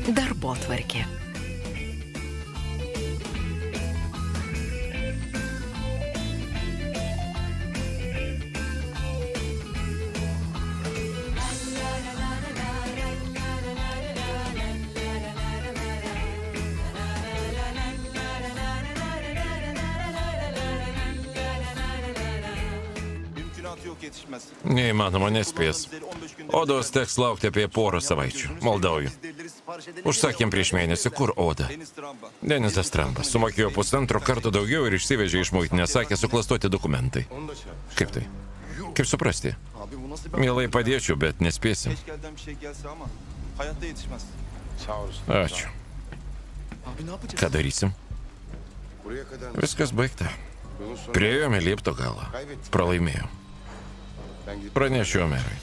Darbotvarkė. Neįmanoma, nespės. Odos teks laukti apie porą savaičių. Maldauju. Užsakėm prieš mėnesį, kur oda? Denizas Trumpas sumokėjo 1,5 karto daugiau ir išsivežė iš muitinės, sakė suklastoti dokumentai. Kaip tai? Kaip suprasti? Mielai padėčiau, bet nespėsim. Ačiū. Ką darysim? Viskas baigta. Priėjome liepto galą. Pralaimėjau. Pranešiu Omerui.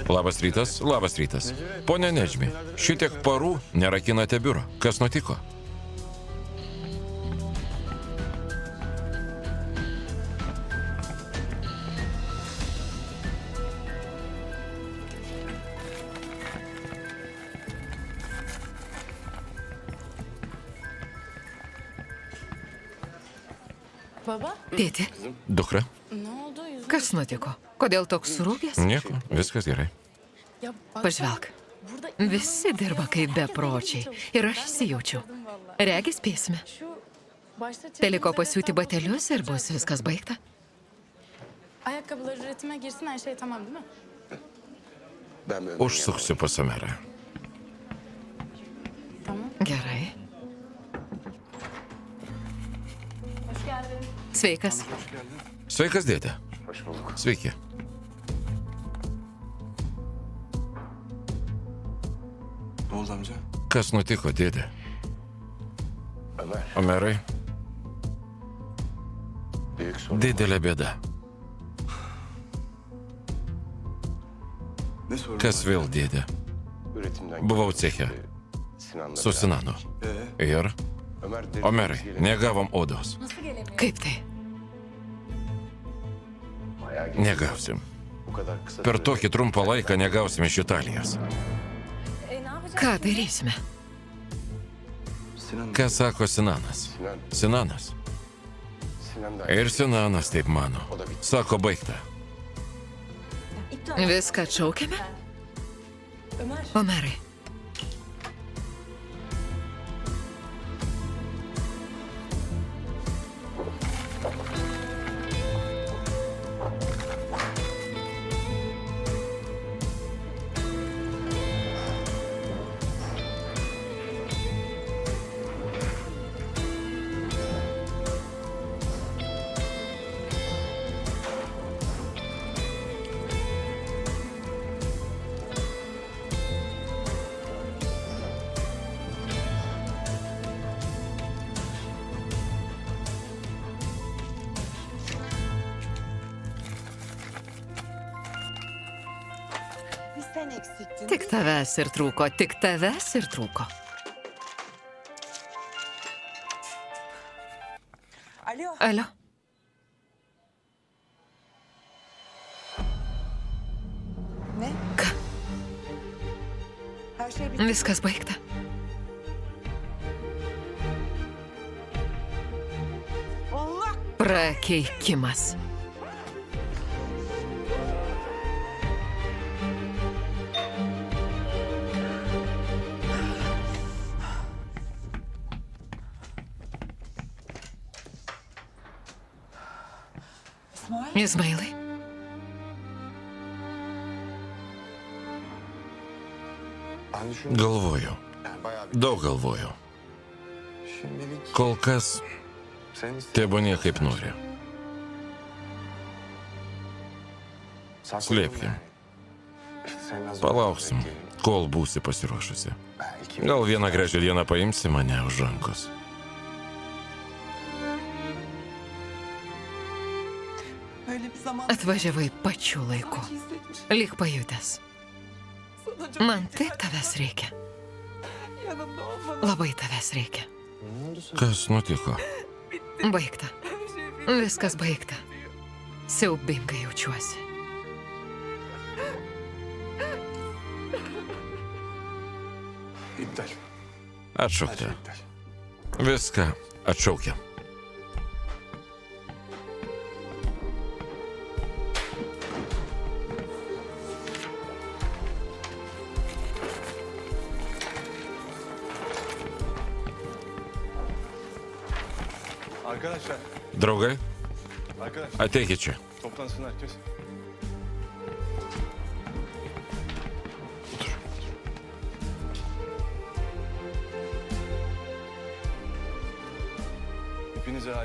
Labas rytas, labas rytas. Pone Nedžmi, šitiek parų nerakinate biuro. Kas nutiko? Tėti, Dukra? kas nutiko? Kodėl toks surūgęs? Nieko, viskas gerai. Pažvelk. Visi dirba kaip bepročiai. Ir aš įsijaučiu. Regis spėsime. Teliko pasiūti batelius ir bus viskas baigta. Ayakkabılar üretime girsin, her şey tamam değil mi? Užsuksiu pas Omerą. Gerai. Sveikas. Sveikas, dėdė. Sveiki. Kas nutiko, dėdė? Omerai? Didelė bėda. Kas vėl, dėdė? Buvau ceche. Su Sinanu. Ir? Omerai, negavom odos. Kaip tai? Negausim. Per tokį trumpą laiką negausim iš Italijos. Ką darysime? Ką sako Sinanas? Sinanas? Ir Sinanas taip mano. Sako, baigta. Viską atšaukiame? Omerai. Tik tavęs ir trūko, tik tavęs ir trūko. Alio. Ką? Viskas baigta. Prakeikimas. Izmailai. Galvoju. Daug galvoju. Kol kas tebūnie kaip nori. Slėpkim. Palauksim, kol būsi pasiruošusi. Gal vieną gražią dieną paimsi mane už rankos. Atvažiavai pačiu laiku. Lyg pajutęs. Man taip tavęs reikia. Labai tavęs reikia. Kas nutiko? Baigta. Viskas baigta. Siaubingai jaučiuosi. Atšaukta. Viską atšaukia. Draugai, ateikit čia.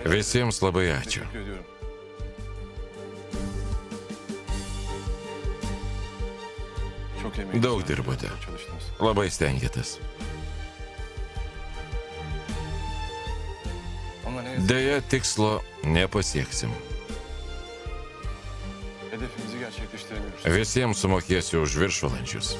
Visiems labai ačiū. Daug dirbote. Labai stengiatės. Deja, tikslo nepasieksim. Visiems sumokėsiu už viršvalandžius.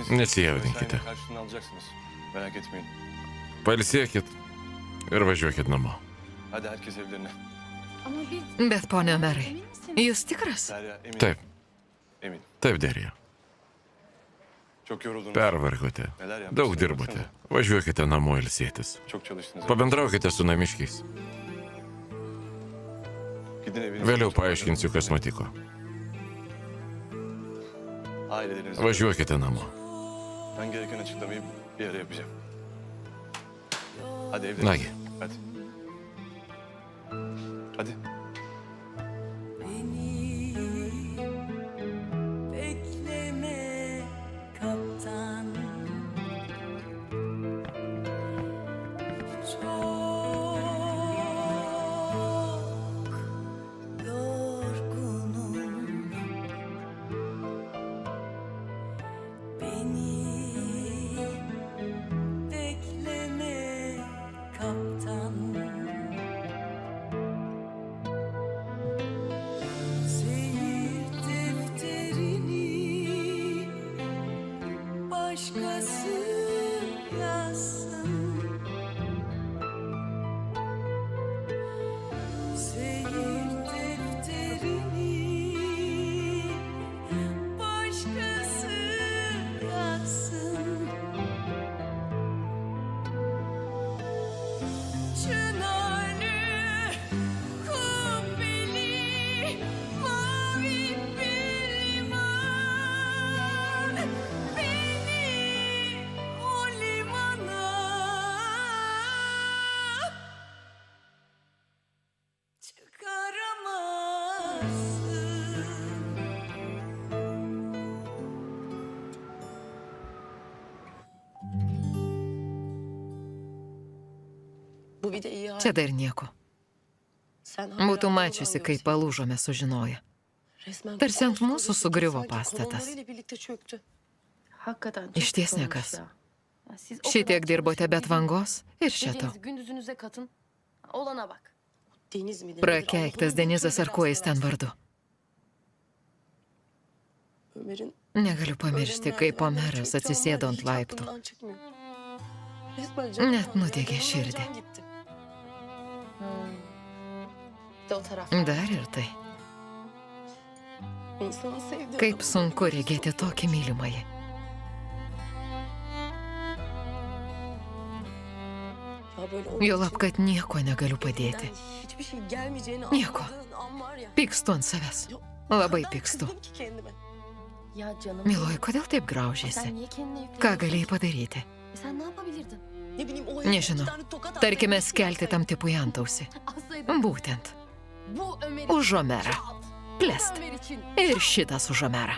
Nesijaudinkite. Pailsėkit ir važiuokit namo. Bet, ponia merai, jūs tikras? Taip. Taip, Derija. Pervargote. Daug dirbote. Važiuokite namo ilsėtis. Pabendraukite su namiškiais. Vėliau paaiškinsiu, kas nutiko. Važiuokite namo. Nagi. Čia dar nieko. Būtų mačiusi, kai palūžome sužinoję. Tarsi ant mūsų sugriuvo pastatas. Išties nekas. Šitiek dirbote be tvangos ir šito. Prakeiktas Denizas ar kuo jis ten vardu. Negaliu pamiršti, kaip Omeras atsisėdo ant laiptų. Net nudegė širdį. Dar ir tai. Kaip sunku regėti tokį mylimąjį. Juolab, kad nieko negaliu padėti. Nieko. Pykstu ant savęs. Labai pykstu. Miloji, kodėl taip graužiasi? Ką galėjai padaryti? Nežinau. Tarkime, skelti tam tipui antausį. Būtent. Už Omerą. Plest. Ir šitas už Omerą.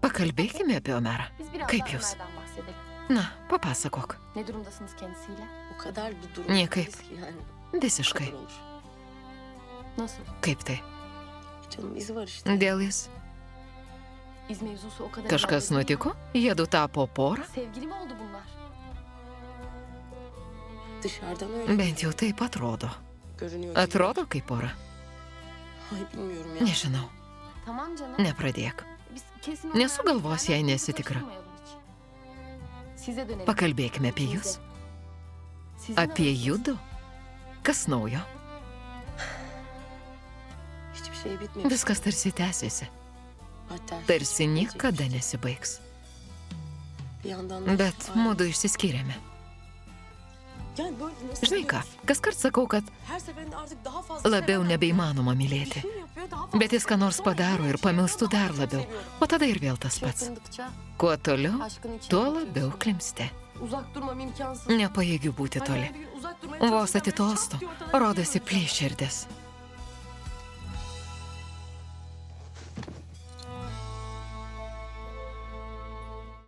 Pakalbėkime apie Omerą. Kaip jūs? Na, papasakok. Niekaip. Visiškai. Kaip tai? Dėl jis. Kažkas nutiko? Jiedu tapo porą? Dışarıdan öyle Bent jau taip atrodo. görünüyor. Atrodo kaip pora. Ay bilmiyorum ya. Nežinau, Tamam canım. nepradėk. Biz kesin Nesugalvos, jei nesi tikra. Size dönelim. Pakalbėkime apie jūs. Apie judu? Kas naujo? Hiçbir şey bitmedi. Viskas tarsi tęsiasi. Hatta Tarsi niekada nesibaigs. bir yandan da- Bet Ay, mudu išsiskyrėme. yani böyle nasıl Žinai ką, olur? kaskart sakau, kad Her seferinde artık daha fazla labiau seven- nebeįmanoma Bir mylėti. şey yapıyor, daha fazla Bet jis ką nors seviyor. padaro ir pamilstų dar labiau. Seviyorum. O tada ir vėl tas pats. Çırpındıkça Kuo toliau, aşkın içine tuo batıyorsun. labiau klimsti. Uzak durmam imkansız. Nepajėgiu būti Hani toli. her bir gün uzak durmaya Vos çalışırken böyle atitolstu, çat diye ortadan rodosi gidiyorum. plyš širdis.